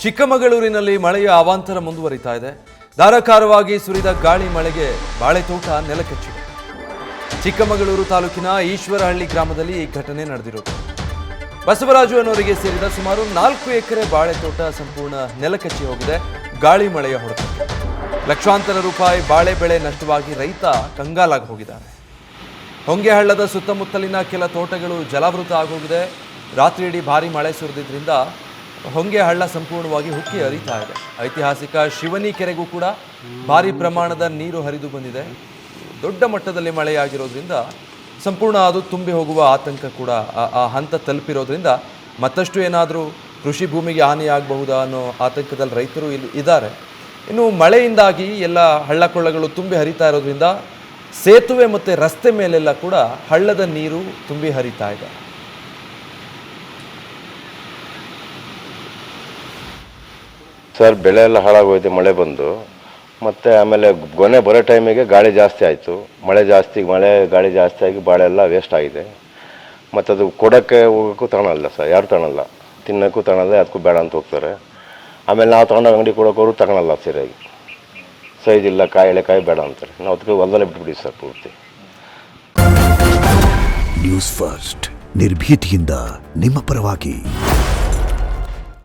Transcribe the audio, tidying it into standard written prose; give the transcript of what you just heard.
ಚಿಕ್ಕಮಗಳೂರಿನಲ್ಲಿ ಮಳೆಯ ಅವಾಂತರ ಮುಂದುವರಿತಾ ಇದೆ. ಧಾರಾಕಾರವಾಗಿ ಸುರಿದ ಗಾಳಿ ಮಳೆಗೆ ಬಾಳೆ ತೋಟ ನೆಲಕಚ್ಚಿದೆ. ಚಿಕ್ಕಮಗಳೂರು ತಾಲೂಕಿನ ಈಶ್ವರಹಳ್ಳಿ ಗ್ರಾಮದಲ್ಲಿ ಈ ಘಟನೆ ನಡೆದಿರೋದು. ಬಸವರಾಜು ಅನ್ನೋರಿಗೆ ಸೇರಿದ ಸುಮಾರು 4 ಎಕರೆ ಬಾಳೆ ತೋಟ ಸಂಪೂರ್ಣ ನೆಲಕಚ್ಚಿ ಹೋಗಿದೆ. ಗಾಳಿ ಮಳೆಯ ಹೊಡೆತಕ್ಕೆ ಲಕ್ಷಾಂತರ ರೂಪಾಯಿ ಬಾಳೆ ಬೆಳೆ ನಷ್ಟವಾಗಿ ರೈತ ಕಂಗಾಲಾಗಿ ಹೋಗಿದ್ದಾರೆ. ಹೊಂಗೆಹಳ್ಳದ ಸುತ್ತಮುತ್ತಲಿನ ಕೆಲ ತೋಟಗಳು ಜಲಾವೃತ ಆಗೋಗಿದೆ. ರಾತ್ರಿ ಇಡೀ ಭಾರಿ ಮಳೆ ಸುರಿದಿದ್ದರಿಂದ ಹೊಂಗೆಹಳ್ಳ ಸಂಪೂರ್ಣವಾಗಿ ಹುಕ್ಕಿ ಹರಿತಾ ಇದೆ. ಐತಿಹಾಸಿಕ ಶಿವನಿ ಕೆರೆಗೂ ಕೂಡ ಭಾರಿ ಪ್ರಮಾಣದ ನೀರು ಹರಿದು ಬಂದಿದೆ. ದೊಡ್ಡ ಮಟ್ಟದಲ್ಲಿ ಮಳೆಯಾಗಿರೋದ್ರಿಂದ ಸಂಪೂರ್ಣ ಅದು ತುಂಬಿ ಹೋಗುವ ಆತಂಕ ಕೂಡ ಆ ಹಂತ ತಲುಪಿರೋದ್ರಿಂದ ಮತ್ತಷ್ಟು ಏನಾದರೂ ಕೃಷಿ ಭೂಮಿಗೆ ಹಾನಿಯಾಗಬಹುದಾ ಅನ್ನೋ ಆತಂಕದಲ್ಲಿ ರೈತರು ಇಲ್ಲಿ ಇದ್ದಾರೆ. ಇನ್ನು ಮಳೆಯಿಂದಾಗಿ ಎಲ್ಲ ಹಳ್ಳಕೊಳ್ಳಗಳು ತುಂಬಿ ಹರಿತಾ ಇರೋದ್ರಿಂದ ಸೇತುವೆ ಮತ್ತು ರಸ್ತೆ ಮೇಲೆಲ್ಲ ಕೂಡ ಹಳ್ಳದ ನೀರು ತುಂಬಿ ಹರಿತಾ ಇದೆ. ಸರ್, ಬೆಳೆ ಎಲ್ಲ ಹಾಳಾಗೋಯ್ತು ಮಳೆ ಬಂದು. ಮತ್ತು ಆಮೇಲೆ ಗೊನೆ ಬರೋ ಟೈಮಿಗೆ ಗಾಳಿ ಜಾಸ್ತಿ ಆಯಿತು. ಮಳೆ ಗಾಳಿ ಜಾಸ್ತಿ ಆಗಿ ಬಾಳೆ ಎಲ್ಲ ವೇಸ್ಟ್ ಆಗಿದೆ. ಮತ್ತು ಅದು ಕೊಡೋಕ್ಕೆ ಹೋಗೋಕ್ಕೂ ತಗೊಳಲ್ಲ ಸರ್, ಯಾರು ತಗೊಳಲ್ಲ. ತಿನ್ನೋಕ್ಕೂ ತಗೊಳಲ್ಲ, ಅದಕ್ಕೂ ಬೇಡ ಅಂತ ಹೋಗ್ತಾರೆ. ಆಮೇಲೆ ನಾವು ತಗೊಂಡು ಅಂಗಡಿ ಕೊಡೋಕೋರು ತಗೊಳಲ್ಲ ಸರಿಯಾಗಿ. ಸೈಜ್ ಇಲ್ಲ, ಎಳೆಕಾಯಿ ಬೇಡ ಅಂತಾರೆ. ನಾವು ಅದಕ್ಕೆ ಹೊಲದಲ್ಲೇ ಬಿಟ್ಬಿಡಿ ಸರ್ ಪೂರ್ತಿ. ನ್ಯೂಸ್ ಫಸ್ಟ್, ನಿರ್ಭೀತಿಯಿಂದ ನಿಮ್ಮ ಪರವಾಗಿ.